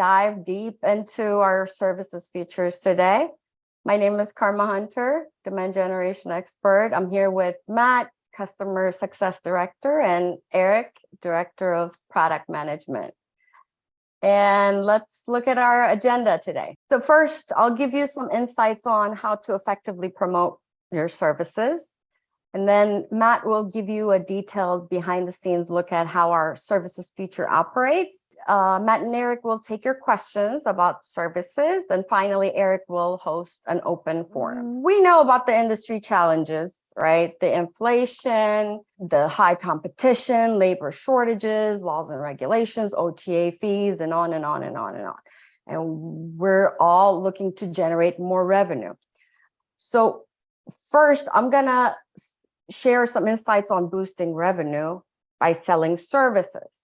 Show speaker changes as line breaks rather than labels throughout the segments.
dive deep into our services features today. My name is Karma Hunter, demand generation expert. I'm here with Matt, Customer Success Director, and Eric, Director of Product Management. And let's look at our agenda today. So first, I'll give you some insights on how to effectively promote your services. And then Matt will give you a detailed behind the scenes look at how our services feature operates. Matt and Eric will take your questions about services. And finally, Eric will host an open forum. We know about the industry challenges, right? The inflation, the high competition, labor shortages, laws and regulations, OTA fees, and on and on and on and on. And we're all looking to generate more revenue. So first, I'm going to share some insights on boosting revenue by selling services.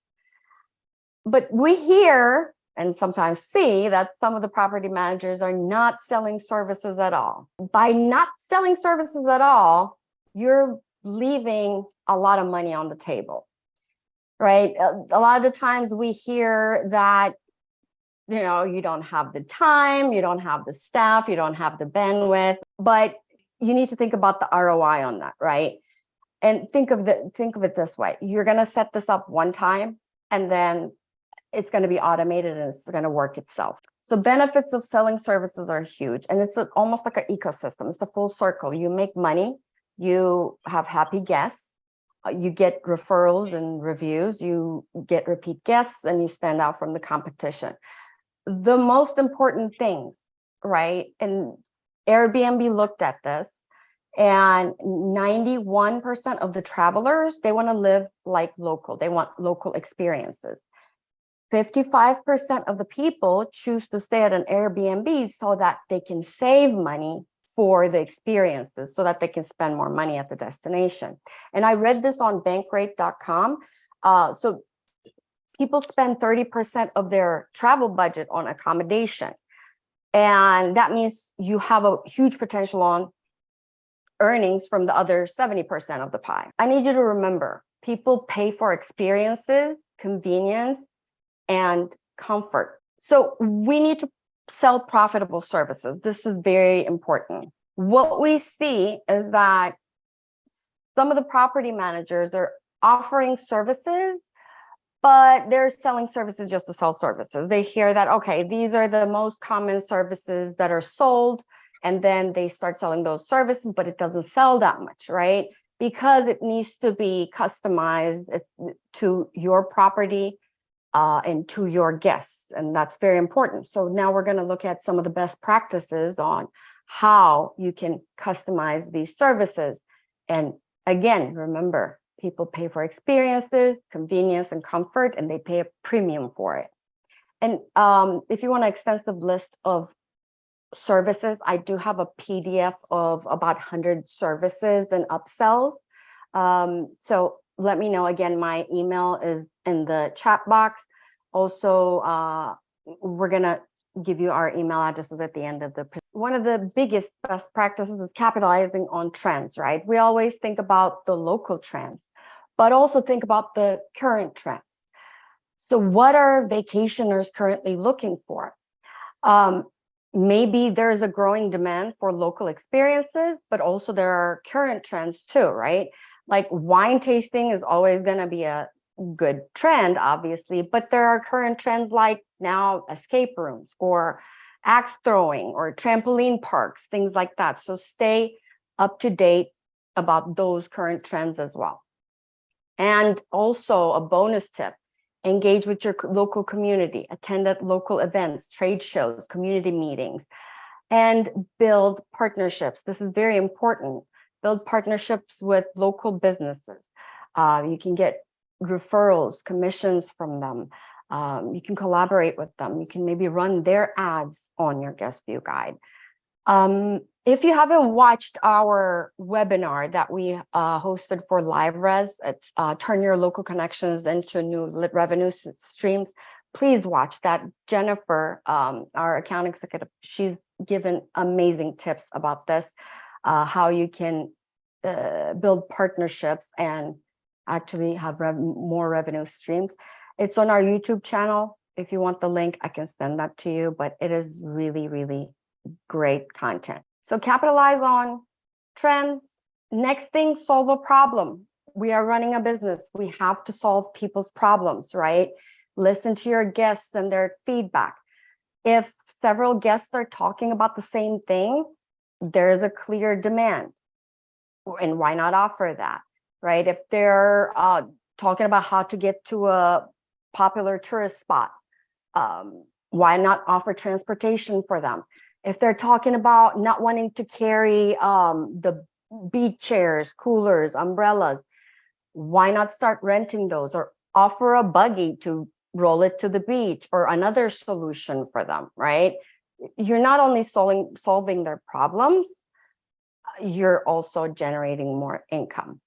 But we hear and sometimes see that some of the property managers are not selling services at all. By not selling services at all, you're leaving a lot of money on the table, right? A lot of the times we hear that, you don't have the time, you don't have the staff, you don't have the bandwidth, but you need to think about the ROI on that, right? And think of it this way. You're going to set this up one time, and then it's going to be automated and it's going to work itself. So benefits of selling services are huge. And it's almost like an ecosystem. It's a full circle. You make money, you have happy guests, you get referrals and reviews, you get repeat guests, and you stand out from the competition. The most important things, right? And Airbnb looked at this, and 91% of the travelers, they want to live like local. They want local experiences. 55% of the people choose to stay at an Airbnb so that they can save money for the experiences, so that they can spend more money at the destination. And I read this on bankrate.com. So people spend 30% of their travel budget on accommodation. And that means you have a huge potential on earnings from the other 70% of the pie. I need you to remember, people pay for experiences, convenience, and comfort. So we need to sell profitable services. This is very important. What we see is that some of the property managers are offering services, but they're selling services just to sell services. They hear that, okay, these are the most common services that are sold, and then they start selling those services, but it doesn't sell that much, right? Because it needs to be customized to your property and to your guests, and that's very important. So now we're going to look at some of the best practices on how you can customize these services. And again, remember, people pay for experiences, convenience, and comfort, and they pay a premium for it. And if you want an extensive list of services, I do have a PDF of about 100 services and upsells. So let me know. Again, my email is in the chat box. Also, we're going to give you our email addresses at the end of the. One of the biggest best practices is capitalizing on trends, right? We always think about the local trends, but also think about the current trends. So what are vacationers currently looking for? Maybe there's a growing demand for local experiences, but also there are current trends too, right? Like wine tasting is always going to be a good trend, obviously, but there are current trends like now escape rooms or axe throwing or trampoline parks, things like that. So stay up to date about those current trends as well. And also a bonus tip, engage with your local community, attend at local events, trade shows, community meetings, and build partnerships. This is very important. Build partnerships with local businesses. You can get referrals, commissions from them. You can collaborate with them. You can maybe run their ads on your GuestView guide. If you haven't watched our webinar that we hosted for LiveRes, it's Turn Your Local Connections into New Revenue Streams, please watch that. Jennifer, our account executive, she's given amazing tips about this, how you can build partnerships and actually have more revenue streams. It's on our YouTube channel. If you want the link, I can send that to you, but it is really, really great content. So capitalize on trends. Next thing, solve a problem. We are running a business. We have to solve people's problems, right? Listen to your guests and their feedback. If several guests are talking about the same thing, there is a clear demand. And why not offer that, right? If they're talking about how to get to a popular tourist spot, why not offer transportation for them? If they're talking about not wanting to carry the beach chairs, coolers, umbrellas, why not start renting those or offer a buggy to roll it to the beach or another solution for them, right? You're not only solving their problems, you're also generating more income.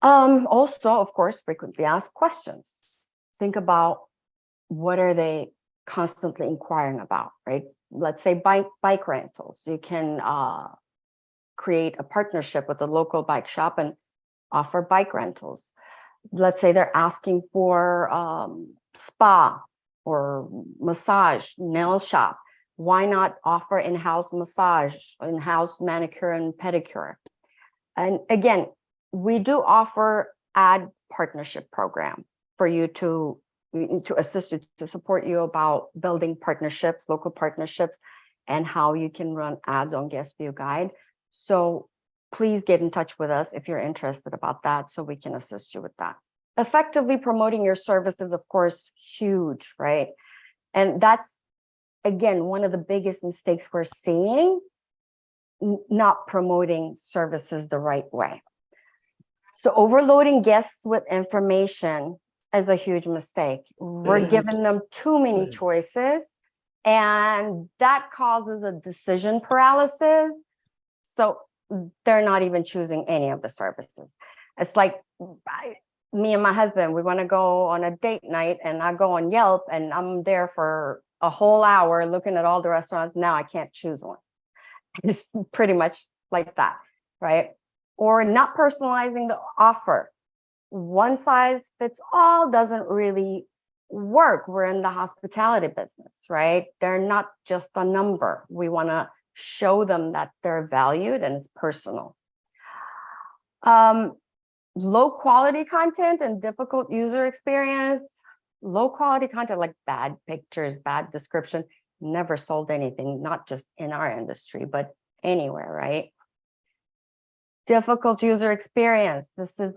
Also, of course, frequently asked questions. Think about what are they constantly inquiring about, right? Let's say bike rentals. You can create a partnership with a local bike shop and offer bike rentals. Let's say they're asking for spa or massage, nail shop. Why not offer in-house massage, in-house manicure and pedicure? And again, we do offer ad partnership program for you to assist you, to support you about building partnerships, local partnerships, and how you can run ads on GuestView Guide. So please get in touch with us if you're interested about that, so we can assist you with that. Effectively promoting your services, of course, huge, right? And that's, again, one of the biggest mistakes we're seeing, not promoting services the right way. So overloading guests with information is a huge mistake. We're giving them too many choices, and that causes a decision paralysis. So they're not even choosing any of the services. It's like me and my husband, we want to go on a date night, and I go on Yelp and I'm there for a whole hour looking at all the restaurants. Now I can't choose one. It's pretty much like that, right? Or not personalizing the offer. One size fits all doesn't really work. We're in the hospitality business, right? They're not just a number. We want to show them that they're valued and it's personal. Low quality content and difficult user experience. Low quality content like bad pictures, bad description, never sold anything, not just in our industry, but anywhere, right? Difficult user experience. This is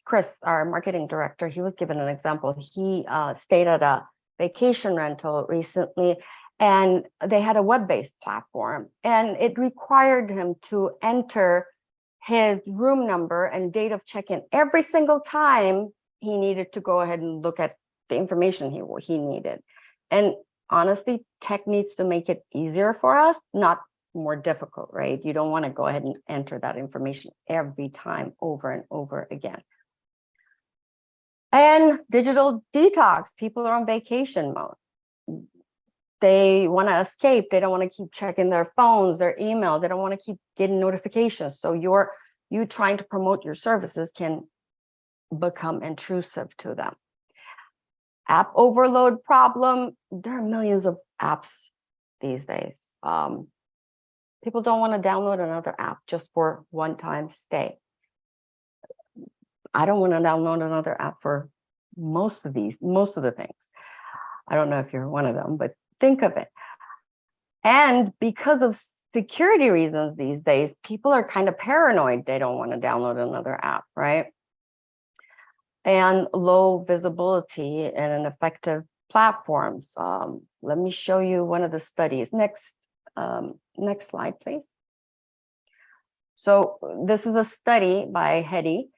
Chris, our marketing director. He was given an example. He stayed at a vacation rental recently, and they had a web-based platform, and it required him to enter his room number and date of check-in every single time he needed to go ahead and look at the information he needed. And honestly, tech needs to make it easier for us, not more difficult, right? You don't want to go ahead and enter that information every time over and over again. And digital detox. People are on vacation mode. They want to escape. They don't want to keep checking their phones, their emails. They don't want to keep getting notifications. So you trying to promote your services can become intrusive to them. App overload problem. There are millions of apps these days. People don't want to download another app just for one-time stay. I don't want to download another app for most of the things. I don't know if you're one of them, but think of it. And because of security reasons these days, people are kind of paranoid. They don't want to download another app, right? And low visibility and ineffective platforms. Let me show you one of the studies. Next slide, please. So this is a study by Hetty,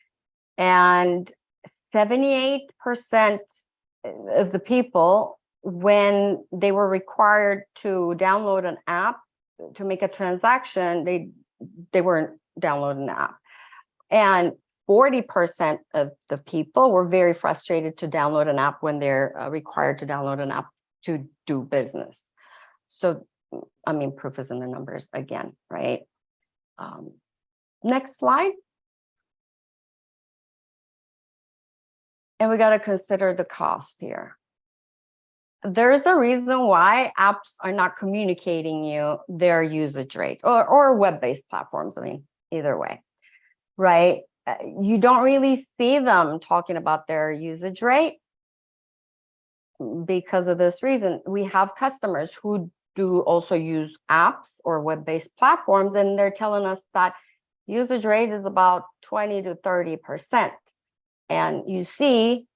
and 78% of the people, when they were required to download an app to make a transaction, they weren't downloading the app. And 40% of the people were very frustrated to download an app when they're required to download an app to do business. So, I mean, proof is in the numbers again, right? Next slide. And we got to consider the cost here. There's a reason why apps are not communicating you their usage rate, or web-based platforms. I mean, either way, right? You don't really see them talking about their usage rate because of this reason. We have customers who do also use apps or web-based platforms, and they're telling us that usage rate is about 20 to 30%. And you see,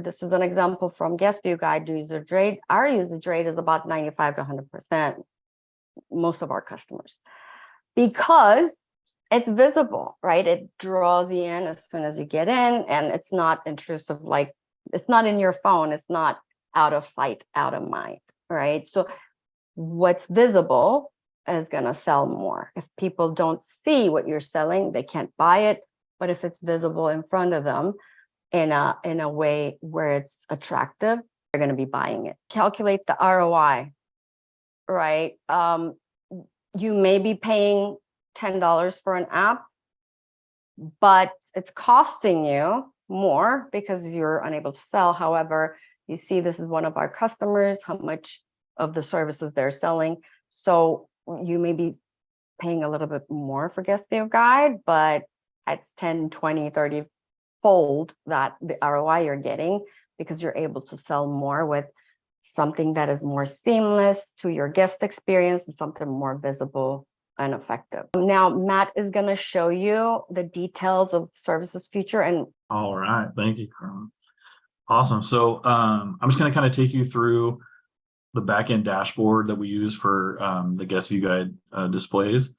this is an example from GuestView guide usage rate. Our usage rate is about 95 to 100%, most of our customers, because it's visible, right? It draws you in as soon as you get in, and it's not intrusive, like it's not in your phone, it's not out of sight, out of mind, right? So what's visible is going to sell more. If people don't see what you're selling, they can't buy it. But if it's visible in front of them in a way where it's attractive, they're going to be buying it. Calculate the ROI, right? You may be paying $10 for an app, but it's costing you more because you're unable to sell. However, you see, this is one of our customers, how much of the services they're selling. So you may be paying a little bit more for GuestView guide, but it's 10, 20, 30 fold that the ROI you're getting, because you're able to sell more with something that is more seamless to your guest experience and something more visible and effective. Now, Matt is going to show you the details of services feature. And
all right, thank you, Carmen. Awesome. So I'm just going to kind of take you through the backend dashboard that we use for the GuestView guide displays.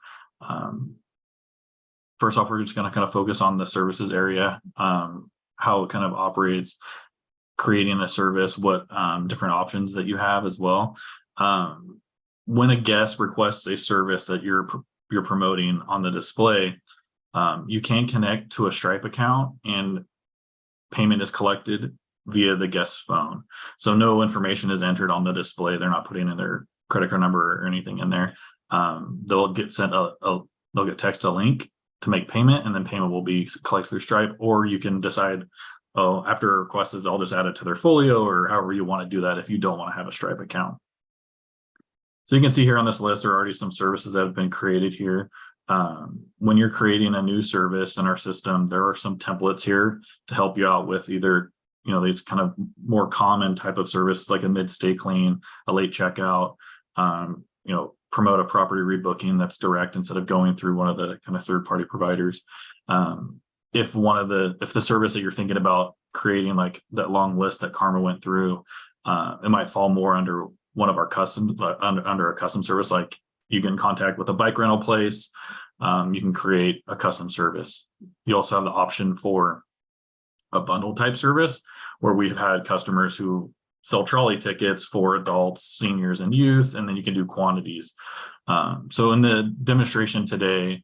First off, we're just going to kind of focus on the services area, how it kind of operates, creating a service, what different options that you have as well. When a guest requests a service that you're promoting on the display, you can connect to a Stripe account and payment is collected via the guest's phone. So no information is entered on the display. They're not putting in their credit card number or anything in there. They'll get sent they'll get text a link to make payment, and then payment will be collected through Stripe. Or you can decide, oh, after a request is, I'll just add it to their folio, or however you want to do that if you don't want to have a Stripe account. So you can see here on this list, there are already some services that have been created here. When you're creating a new service in our system, there are some templates here to help you out with either, these kind of more common type of services like a mid-stay clean, a late checkout, promote a property rebooking that's direct instead of going through one of the kind of third-party providers. If the service that you're thinking about creating, like that long list that Karma went through, it might fall more under one of our under a custom service. Like you get in contact with a bike rental place, you can create a custom service. You also have the option for a bundle type service, where we've had customers who sell trolley tickets for adults, seniors, and youth, and then you can do quantities. So in the demonstration today,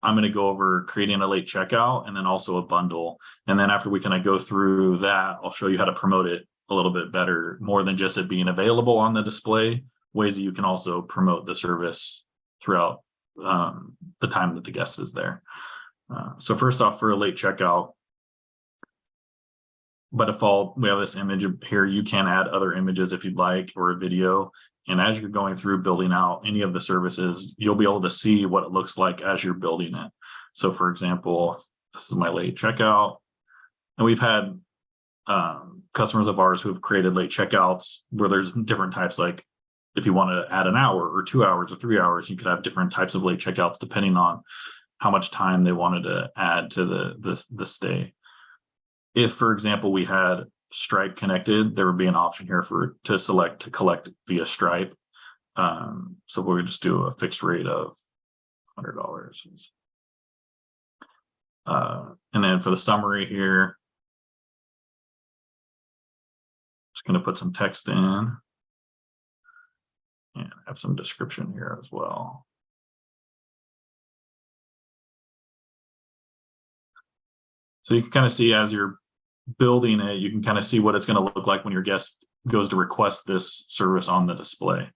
I'm going to go over creating a late checkout and then also a bundle. And then after we kind of go through that, I'll show you how to promote it a little bit better, more than just it being available on the display, ways that you can also promote the service throughout the time that the guest is there. So first off, for a late checkout, by default, we have this image here. You can add other images if you'd like, or a video. And as you're going through building out any of the services, you'll be able to see what it looks like as you're building it. So for example, this is my late checkout. And we've had customers of ours who have created late checkouts where there's different types. Like if you want to add an hour or 2 hours or 3 hours, you could have different types of late checkouts depending on how much time they wanted to add to the stay. If, for example, we had Stripe connected, there would be an option here to select to collect via Stripe. So we'll just do a fixed rate of $100. And then for the summary here, just going to put some text in and have some description here as well. So you can kind of see as you're building it, you can kind of see what it's going to look like when your guest goes to request this service on the display.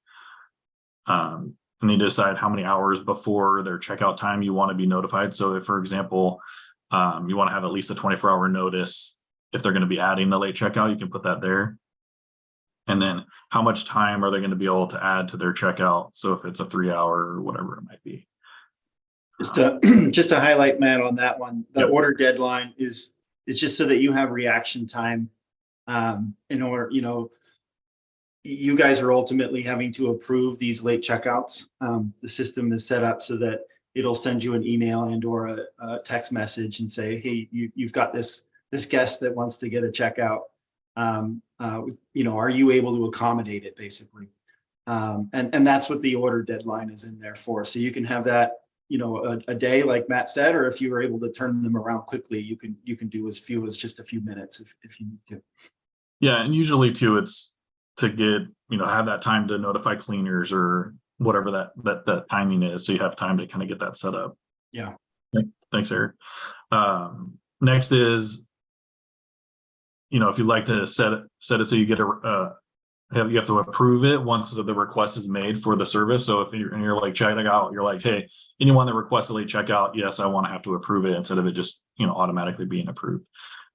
And you decide how many hours before their checkout time you want to be notified. So if, for example, you want to have at least a 24-hour notice if they're going to be adding the late checkout, you can put that there. And then how much time are they going to be able to add to their checkout? So if it's a 3-hour or whatever it might be.
Just to highlight, Matt, on that one, the order deadline is just so that you have reaction time. In order, you guys are ultimately having to approve these late checkouts. The system is set up so that it'll send you an email and or a text message and say, hey, you've got this guest that wants to get a checkout. Are you able to accommodate it, basically? And that's what the order deadline is in there for. So you can have that, a day, like Matt said, or if you were able to turn them around quickly, you can do as few as just a few minutes if you need to. Yeah,
and usually too, it's to get, have that time to notify cleaners or whatever that timing is. So you have time to kind of get that set up.
Yeah.
Thanks, Eric. Next is, if you'd like to set it so you get you have to approve it once the request is made for the service. So if you're like checking out, you're like, hey, anyone that requests a late checkout, yes, I want to have to approve it instead of it just automatically being approved.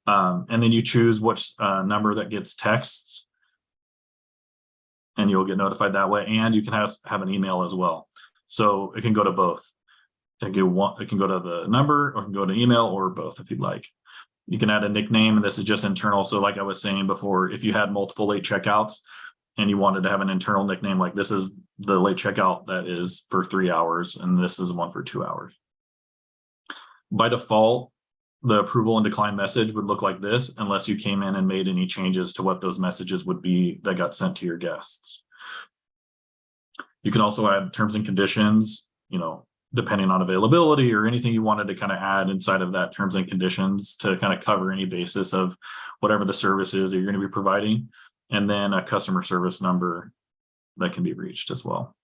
And then you choose which number that gets texts, and you'll get notified that way. And you can have an email as well. So it can go to both. It can go to the number, or it can go to email, or both if you'd like. You can add a nickname, and this is just internal. So like I was saying before, if you had multiple late checkouts and you wanted to have an internal nickname, like this is the late checkout that is for 3 hours, and this is one for 2 hours. By default, the approval and decline message would look like this, unless you came in and made any changes to what those messages would be that got sent to your guests. You can also add terms and conditions, depending on availability or anything you wanted to kind of add inside of that terms and conditions to kind of cover any basis of whatever the service is that you're going to be providing. And then a customer service number that can be reached as well.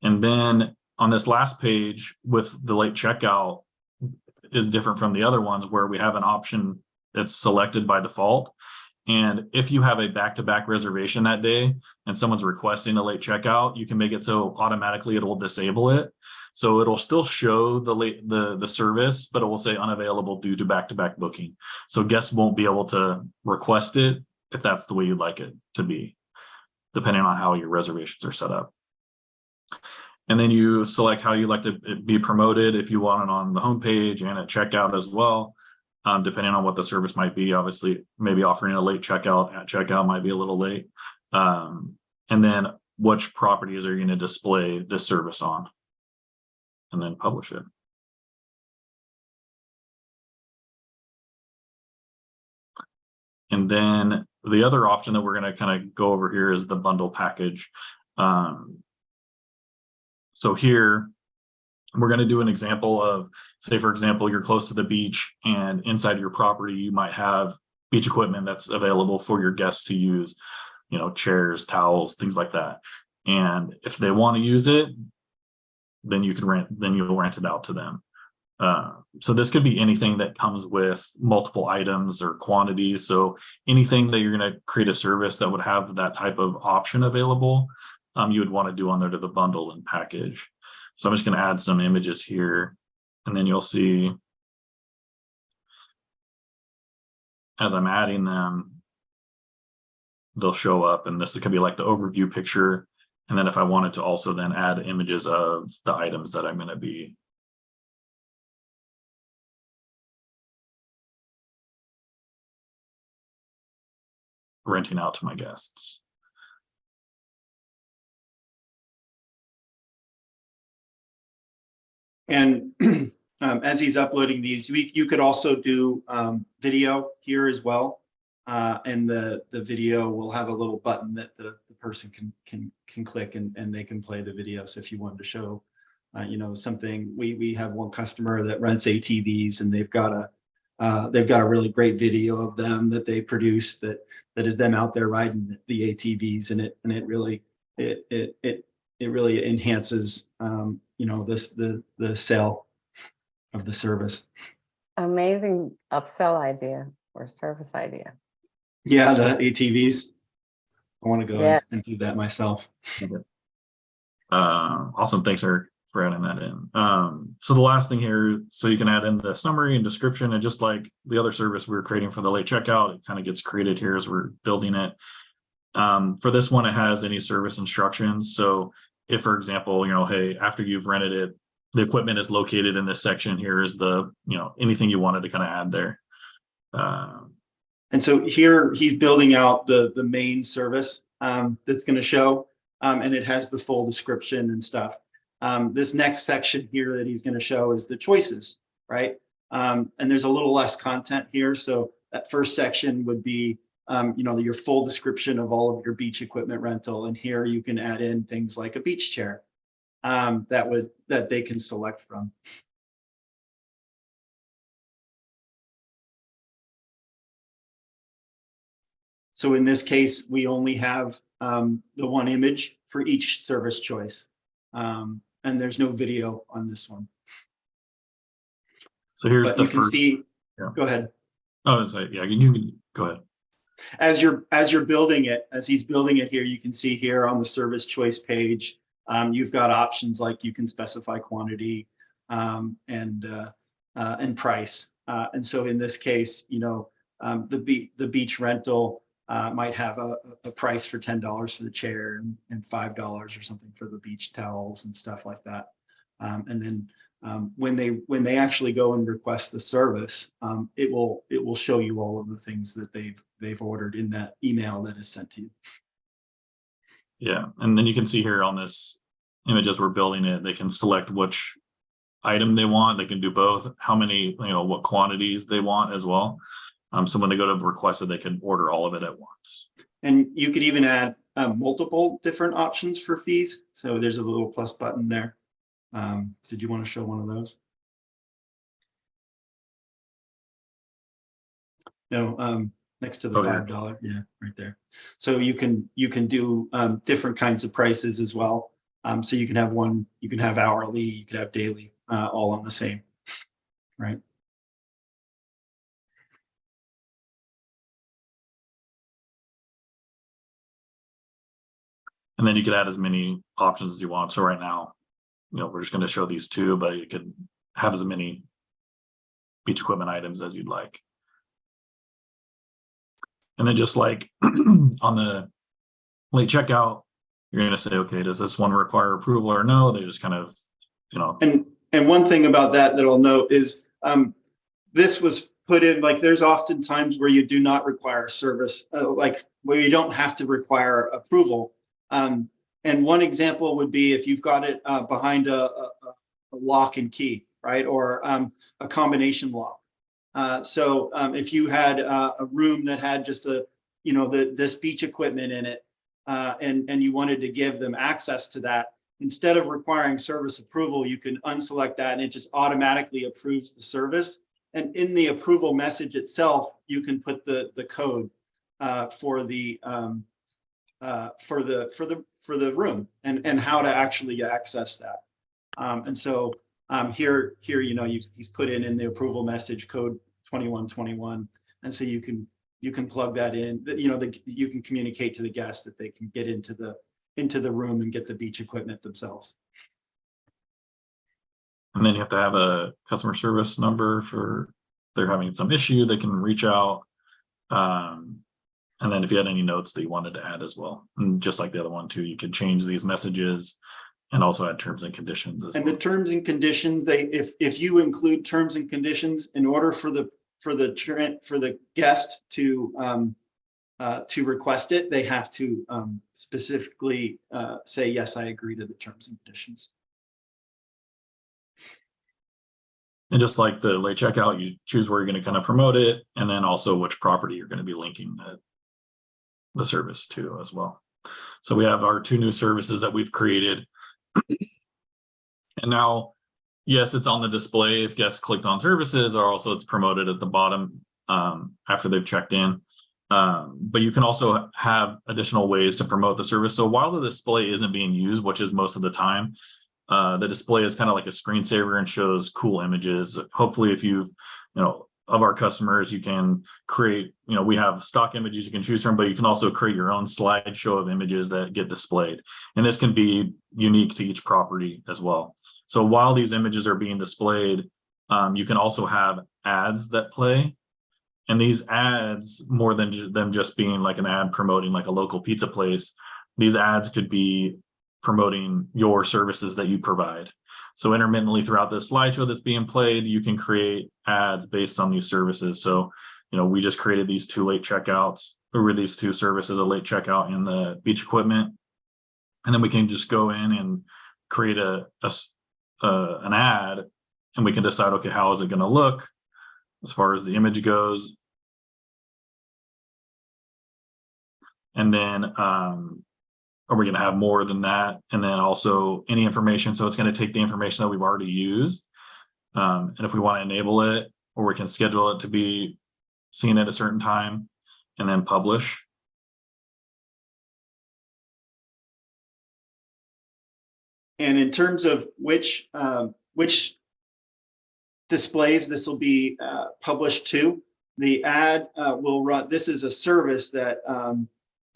And then on this last page with the late checkout is different from the other ones, where we have an option that's selected by default. And if you have a back-to-back reservation that day and someone's requesting a late checkout, you can make it so automatically it will disable it. So it'll still show the service, but it will say unavailable due to back-to-back booking. So guests won't be able to request it if that's the way you'd like it to be, depending on how your reservations are set up. And then you select how you like to be promoted, if you want it on the homepage and at checkout as well. Depending on what the service might be. Obviously, maybe offering a late checkout at checkout might be a little late. And then which properties are you going to display this service on, and then publish it. And then the other option that we're going to kind of go over here is the bundle package. So here, we're going to do an example of, say, for example, you're close to the beach, and inside your property, you might have beach equipment that's available for your guests to use, chairs, towels, things like that. And if they want to use it, then you'll rent it out to them. So this could be anything that comes with multiple items or quantities. So anything that you're going to create a service that would have that type of option available, you would want to do under the bundle and package. So I'm just going to add some images here, and then you'll see as I'm adding them, they'll show up, and this could be like the overview picture. And then if I wanted to also then add images of the items that I'm going to be renting out to my guests.
And as he's uploading these, you could also do video here as well. And the video will have a little button that the person can click, and they can play the video. So if you wanted to show, something, we have one customer that rents ATVs, and they've got a really great video of them that they produce that is them out there riding the ATVs, and it really enhances the sale of the service.
Amazing upsell idea or service idea.
Yeah, the ATVs. I want to go and do that myself.
Awesome. Thanks, Eric, for adding that in. So the last thing here, so you can add in the summary and description, and just like the other service we were creating for the late checkout, it kind of gets created here as we're building it. For this one, it has any service instructions. So if, for example, hey, after you've rented it, the equipment is located in this section, here is the, anything you wanted to kind of add there.
And so here he's building out the main service that's going to show, and it has the full description and stuff. This next section here that he's going to show is the choices, right? And there's a little less content here. So that first section would be, your full description of all of your beach equipment rental. And here you can add in things like a beach chair that they can select from. So in this case, we only have the one image for each service choice. And there's no video on this one.
So here's
but
the
you can
first.
see,
Yeah.
Go ahead.
Oh, so, yeah, you can go ahead.
As you're building it, as he's building it here, you can see here on the service choice page, you've got options like you can specify quantity and price. And so in this case, the beach rental might have a price for $10 for the chair and $5 or something for the beach towels and stuff like that. And then when they actually go and request the service, it will show you all of the things that they've ordered in that email that is sent to you.
Yeah, and then you can see here on this image as we're building it, they can select which item they want. They can do both, how many, what quantities they want as well. So when they go to request it, they can order all of it at once.
And you could even add multiple different options for fees. So there's a little plus button there. Did you want to show one of those? No, next to the $5, yeah, right there. So you can do different kinds of prices as well. So you can have you can have hourly, you could have daily, all on the same, right?
And then you could add as many options as you want. So right now, we're just going to show these two, but you can have as many beach equipment items as you'd like. And then just like on the late checkout, you're going to say, okay, does this one require approval or no? They just kind of,
And one thing about that I'll note is this was put in, like there's often times where you do not require service, like where you don't have to require approval. And one example would be if you've got it behind a lock and key, right? Or a combination lock. So if you had a room that had just this beach equipment in it, and you wanted to give them access to that, instead of requiring service approval, you can unselect that and it just automatically approves the service. And in the approval message itself, you can put the code for the room and how to actually access that. And so here he's put in the approval message code 2121, and so you can plug that in. You can communicate to the guest that they can get into the room and get the beach equipment themselves.
And then you have to have a customer service number for if they're having some issue, they can reach out. And then if you had any notes that you wanted to add as well, and just like the other one too, you could change these messages and also add terms and conditions as well.
The terms and conditions, if you include terms and conditions, in order for the guest to request it, they have to specifically say, yes, I agree to the terms and conditions.
And just like the late checkout, you choose where you're going to kind of promote it, and then also which property you're going to be linking the service to as well. So we have our two new services that we've created. And now, yes, it's on the display if guests clicked on services, or also it's promoted at the bottom after they've checked in. But you can also have additional ways to promote the service. So while the display isn't being used, which is most of the time, the display is kind of like a screensaver and shows cool images. Hopefully, if you've of our customers, you can create, we have stock images you can choose from, but you can also create your own slideshow of images that get displayed. And this can be unique to each property as well. So while these images are being displayed, you can also have ads that play. And these ads, more than them just being like an ad promoting like a local pizza place, these ads could be promoting your services that you provide. So intermittently throughout this slideshow that's being played, you can create ads based on these services. So, we just created these 2 late checkouts, or these 2 services, a late checkout and the beach equipment. And then we can just go in and create an ad, and we can decide, okay, how is it going to look as far as the image goes? And then are we going to have more than that? And then also any information. So it's going to take the information that we've already used. And if we want to enable it, or we can schedule it to be seen at a certain time and then publish.
And in terms of which displays this will be published to, the ad will run. This is a service that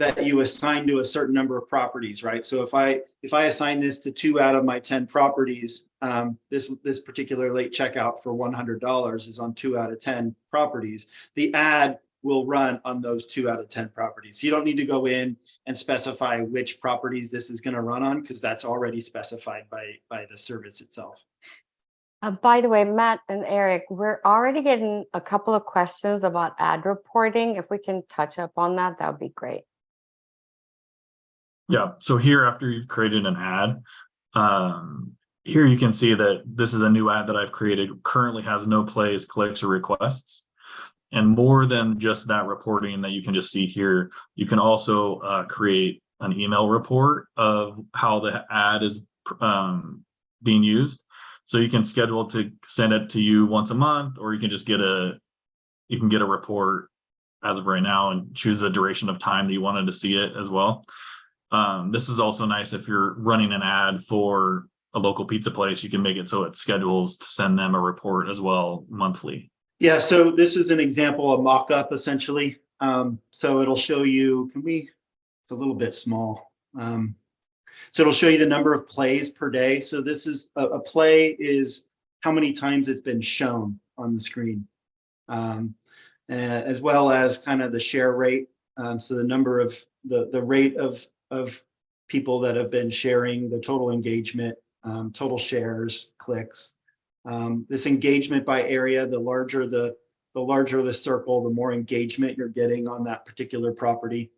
that you assign to a certain number of properties, right? So if I assign this to 2 out of my 10 properties, this particular late checkout for $100 is on 2 out of 10 properties. The ad will run on those 2 out of 10 properties. So you don't need to go in and specify which properties this is going to run on, because that's already specified by the service itself.
By the way, Matt and Eric, we're already getting a couple of questions about ad reporting. If we can touch up on that, that would be great.
Yeah, so here, after you've created an ad, here you can see that this is a new ad that I've created, currently has no plays, clicks, or requests. And more than just that reporting that you can just see here, you can also create an email report of how the ad is being used. So you can schedule to send it to you once a month, or you can just get a report as of right now and choose the duration of time that you wanted to see it as well. This is also nice if you're running an ad for a local pizza place. You can make it so it schedules to send them a report as well monthly.
Yeah, so this is an example, a mock-up essentially. So it'll show you, it's a little bit small. So it'll show you the number of plays per day. So this is a play is how many times it's been shown on the screen, as well as kind of the share rate. So the number of the rate of people that have been sharing, the total engagement, total shares, clicks. This engagement by area, the larger the circle, the more engagement you're getting on that particular property.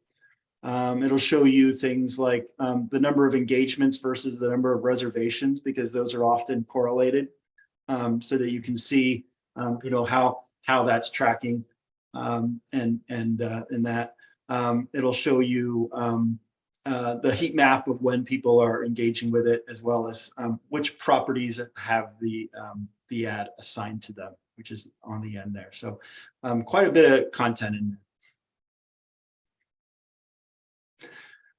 It'll show you things like the number of engagements versus the number of reservations, because those are often correlated, so that you can see how that's tracking, and that it'll show you the heat map of when people are engaging with it, as well as which properties have the ad assigned to them, which is on the end there. So quite a bit of content in there.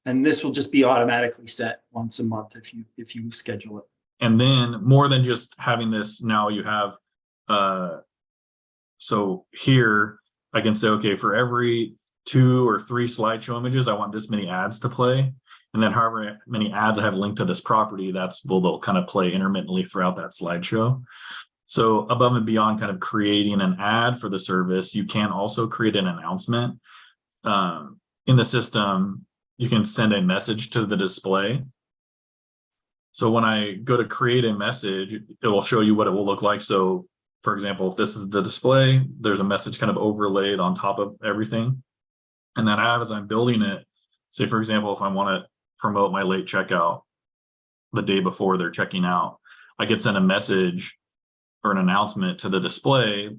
And this will just be automatically set once a month if you schedule it.
And then more than just having this, now you have, so here I can say, okay, for every 2 or 3 slideshow images, I want this many ads to play. And then however many ads I have linked to this property, they'll kind of play intermittently throughout that slideshow. So above and beyond kind of creating an ad for the service, you can also create an announcement. In the system, you can send a message to the display. So when I go to create a message, it will show you what it will look like. So for example, if this is the display, there's a message kind of overlaid on top of everything. And then as I'm building it, say, for example, if I want to promote my late checkout the day before they're checking out, I could send a message or an announcement to the display,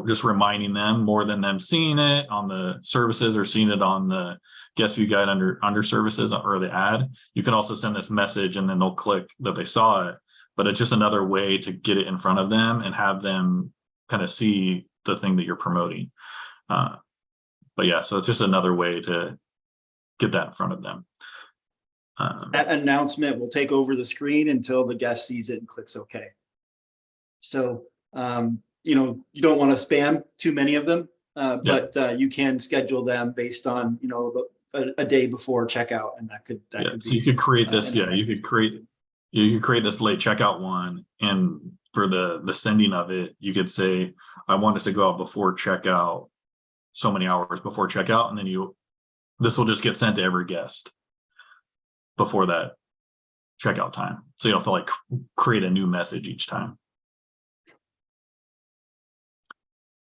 just reminding them, more than them seeing it on the services or seeing it on the GuestView guide under services or the ad. You can also send this message and then they'll click that they saw it, but it's just another way to get it in front of them and have them kind of see the thing that you're promoting. But yeah, so it's just another way to get that in front of them.
That announcement will take over the screen until the guest sees it and clicks OK. So you don't want to spam too many of them,
Yeah.
but you can schedule them based on, a day before checkout, and that could
So
be
you could create this.
an
Yeah, you could create this late checkout one, and for the sending of it, you could say, I want it to go out before checkout, so many hours before checkout, and then this will just get sent to every guest before that checkout time. So you don't have to like create a new message each time.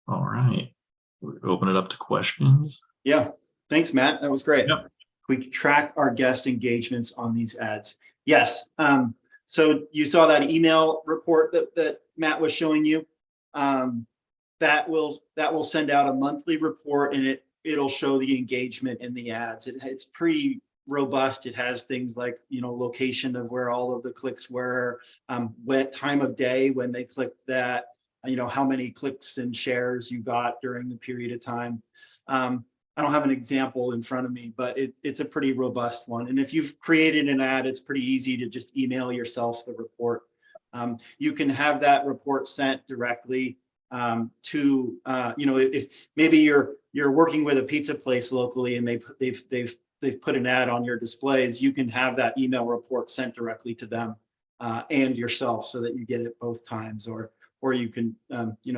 All right, we'll open it up to questions.
Yeah, thanks, Matt. That was great.
Yep.
We track our guest engagements on these ads. Yes. So you saw that email report that Matt was showing you. That will send out a monthly report, and it'll show the engagement in the ads. It's pretty robust. It has things like, location of where all of the clicks were, what time of day when they clicked that, how many clicks and shares you got during the period of time. I don't have an example in front of me, but it's a pretty robust one. And if you've created an ad, it's pretty easy to just email yourself the report. You can have that report sent directly to, if maybe you're working with a pizza place locally and they've put an ad on your displays, you can have that email report sent directly to them and yourself, so that you get it both times, or you can,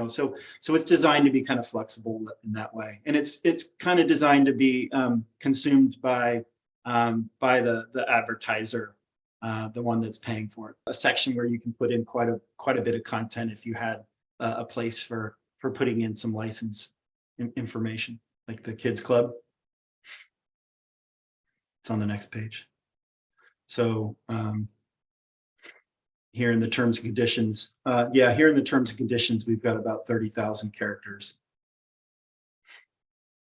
so it's designed to be kind of flexible in that way. And it's kind of designed to be consumed by the advertiser, the one that's paying for it. A section where you can put in quite a bit of content if you had a place for putting in some license information, like the kids club. It's on the next page. So, here in the terms and conditions, here in the terms and conditions, we've got about 30,000 characters.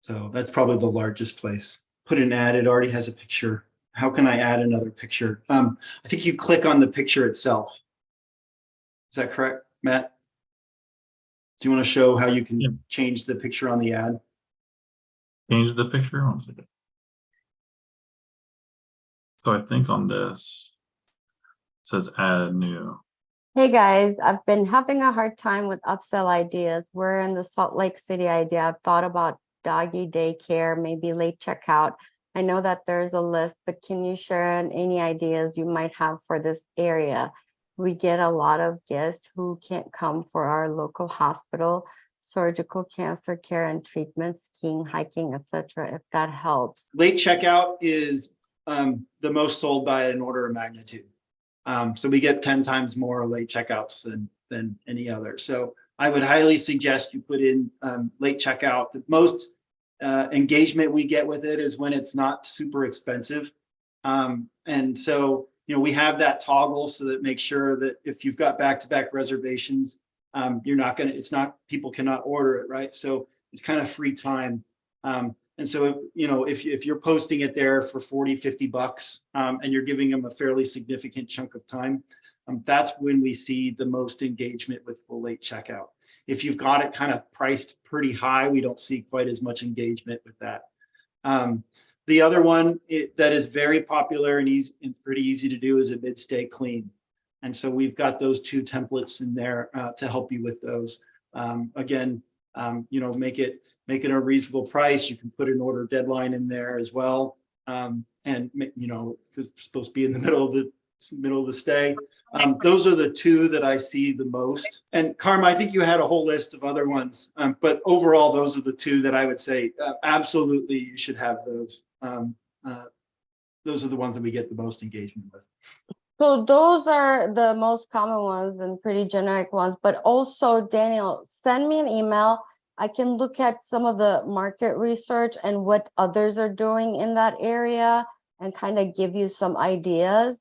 So that's probably the largest place. Put an ad, it already has a picture. How can I add another picture? I think you click on the picture itself. Is that correct, Matt? Do you want to show how you can change the picture on the ad?
Change the picture. 1 second. So I think on this, it says add new.
Hey guys, I've been having a hard time with upsell ideas. We're in the Salt Lake City idea. I've thought about doggy daycare, maybe late checkout. I know that there's a list, but can you share any ideas you might have for this area? We get a lot of guests who can't come for our local hospital, surgical cancer care and treatment, skiing, hiking, etc. if that helps.
Late checkout is the most sold by an order of magnitude. So we get 10 times more late checkouts than any other. So I would highly suggest you put in late checkout. The most engagement we get with it is when it's not super expensive. And so, we have that toggle so that makes sure that if you've got back-to-back reservations, people cannot order it, right? So it's kind of free time. And so, if you're posting it there for 40, 50 bucks, and you're giving them a fairly significant chunk of time, that's when we see the most engagement with the late checkout. If you've got it kind of priced pretty high, we don't see quite as much engagement with that. The other one that is very popular and pretty easy to do is a mid-stay clean. And so we've got those 2 templates in there to help you with those. Again, make it a reasonable price. You can put an order deadline in there as well. And it's supposed to be in the middle of the stay. Those are the 2 that I see the most. And Karma, I think you had a whole list of other ones, but overall, those are the 2 that I would say absolutely you should have those. Those are the ones that we get the most engagement with.
So those are the most common ones and pretty generic ones, but also Daniel, send me an email. I can look at some of the market research and what others are doing in that area and kind of give you some ideas,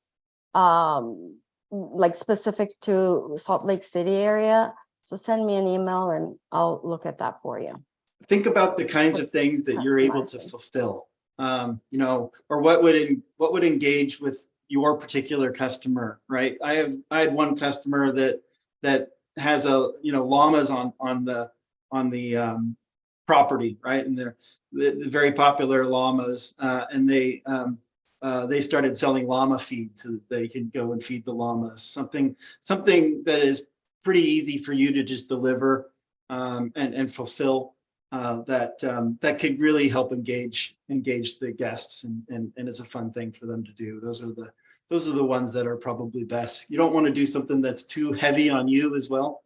like specific to Salt Lake City area. So send me an email and I'll look at that for you.
Think about the kinds of things that you're able to fulfill, or what would engage with your particular customer, right? I had one customer that has llamas on the property, right? And they're the very popular llamas, and they started selling llama feed so that they can go and feed the llamas. Something that is pretty easy for you to just deliver. and fulfill that could really help engage the guests, and it's a fun thing for them to do. Those are the ones that are probably best. You don't want to do something that's too heavy on you as well.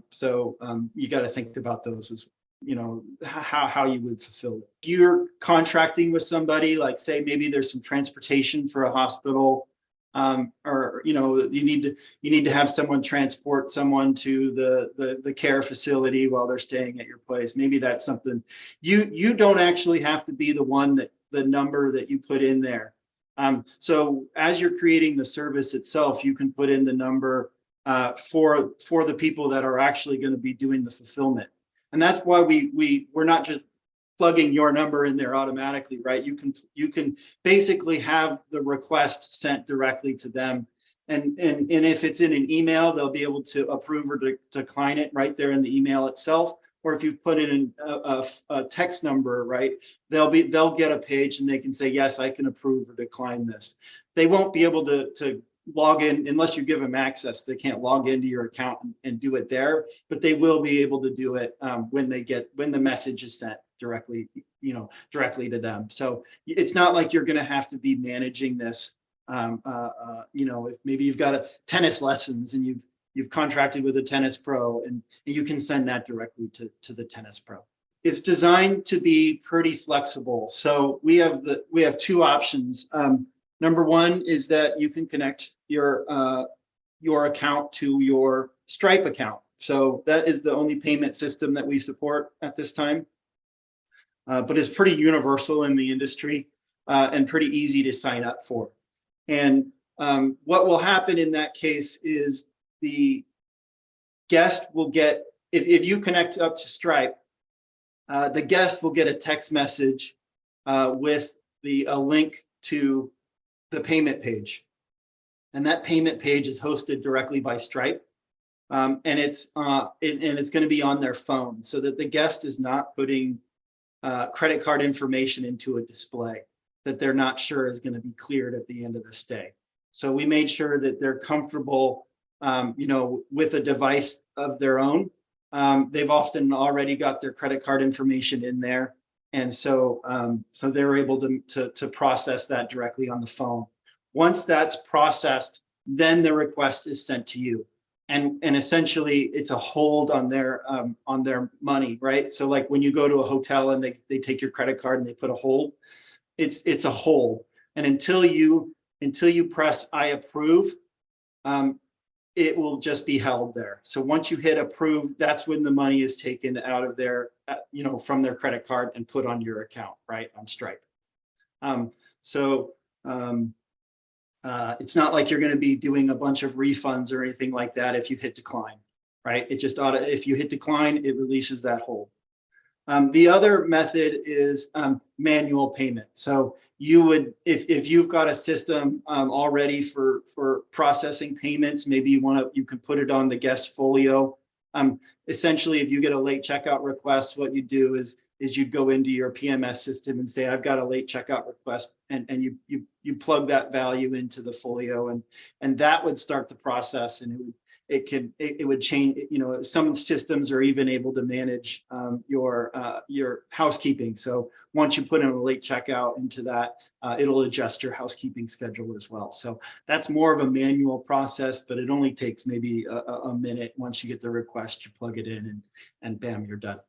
So you got to think about those as, you know, how you would fulfill it. If you're contracting with somebody, like say maybe there's some transportation for a hospital, or you know, you need to have someone transport someone to the care facility while they're staying at your place. Maybe that's something you don't actually have to be the one that the number that you put in there. So as you're creating the service itself, you can put in the number for the people that are actually going to be doing the fulfillment. And that's why we're not just plugging your number in there automatically, right? You can basically have the request sent directly to them. And if it's in an email, they'll be able to approve or decline it right there in the email itself. Or if you've put in a text number, right, they'll get a page and they can say, yes, I can approve or decline this. They won't be able to log in unless you give them access. They can't log into your account and do it there, but they will be able to do it when the message is sent directly to them. So it's not like you're going to have to be managing this. You know, if maybe you've got a tennis lessons and you've contracted with a tennis pro, and you can send that directly to the tennis pro. It's designed to be pretty flexible. So we have two options. Number one is that you can connect your account to your Stripe account. So that is the only payment system that we support at this time, but it's pretty universal in the industry and pretty easy to sign up for. And what will happen in that case is the guest will get, if you connect up to Stripe, the guest will get a text message with a link to the payment page. And that payment page is hosted directly by Stripe. And it's going to be on their phone, so that the guest is not putting credit card information into a display that they're not sure is going to be cleared at the end of the stay. So we made sure that they're comfortable, you know, with a device of their own. They've often already got their credit card information in there. And so they're able to process that directly on the phone. Once that's processed, then the request is sent to you. And essentially it's a hold on their money, right? So like when you go to a hotel and they take your credit card and they put a hold, it's a hold. And until you press I approve, it will just be held there. So once you hit approve, that's when the money is taken out of their, you know, from their credit card and put on your account, right, on Stripe. It's not like you're going to be doing a bunch of refunds or anything like that if you hit decline, right? It just if you hit decline, it releases that hold. The other method is manual payment. So you would, if you've got a system already for processing payments, maybe you can put it on the guest folio. Essentially, if you get a late checkout request, what you do is you'd go into your PMS system and say, I've got a late checkout request, and you plug that value into the folio, and that would start the process, and it would change. You know, some systems are even able to manage your housekeeping. So once you put in a late checkout into that, it'll adjust your housekeeping schedule as well. So that's more of a manual process, but it only takes maybe a minute. Once you get the request, you plug it in, and bam, you're done.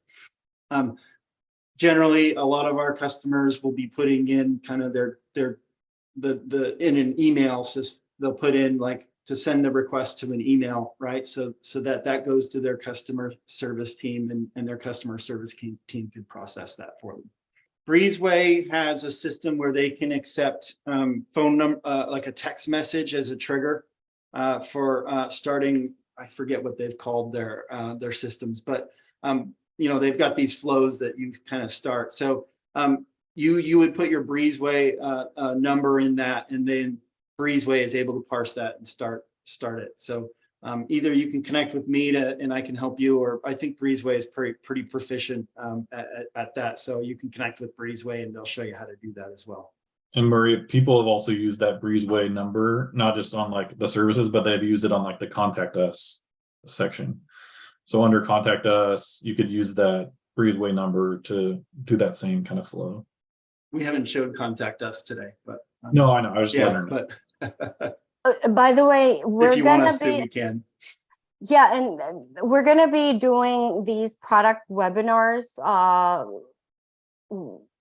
Generally, a lot of our customers will be putting in kind of in an email system. They'll put in like to send the request to an email, right? So that goes to their customer service team, and their customer service team can process that for them. Breezeway has a system where they can accept phone number, like a text message as a trigger for starting. I forget what they've called their systems, but you know, they've got these flows that you kind of start. So you would put your Breezeway number in that, and then Breezeway is able to parse that and start it. So either you can connect with me and I can help you, or I think Breezeway is pretty proficient at that. So you can connect with Breezeway and they'll show you how to do that as well.
And Maria, people have also used that Breezeway number, not just on like the services, but they've used it on like the contact us section. So under contact us, you could use that Breezeway number to do that same kind of flow.
We haven't showed contact us today, but.
No, I know. I was just
Yeah,
letting her know.
but
By the way, we're
if you want
gonna
us to,
be,
we can.
yeah, and we're gonna be doing these product webinars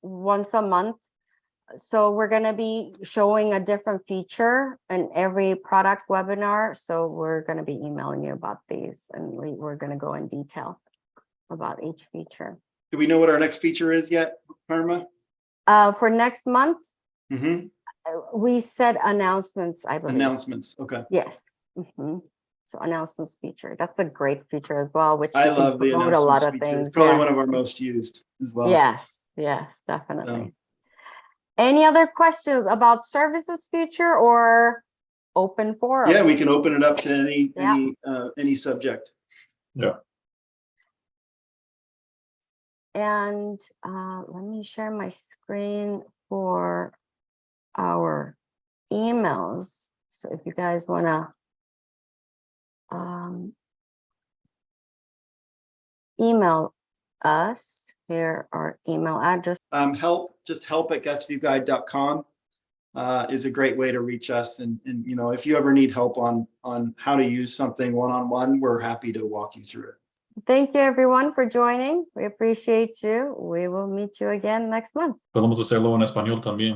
once a month. So we're gonna be showing a different feature in every product webinar. So we're gonna be emailing you about these, and we're gonna go in detail about each feature.
Do we know what our next feature is yet, Karma?
For next month,
Mm-hmm.
we said announcements, I believe.
Announcements, okay.
Yes. Mhm. So announcements feature, that's a great feature as well, which
I
you can
love the
promote a lot
announcements
of
feature.
things.
It's probably
Yes.
one of our most used as well.
Yes, definitely. Any other questions about services feature or open forum?
Yeah, we can open it up to
Yeah.
any subject.
Yeah.
And let me share my screen for our emails. So if you guys want to email us, here our email address.
Help at guestviewguide.com is a great way to reach us. And if you ever need help on how to use something one-on-one, we're happy to walk you through it.
Thank you everyone for joining. We appreciate you. We will meet you again next month.
Podemos hacerlo en español también.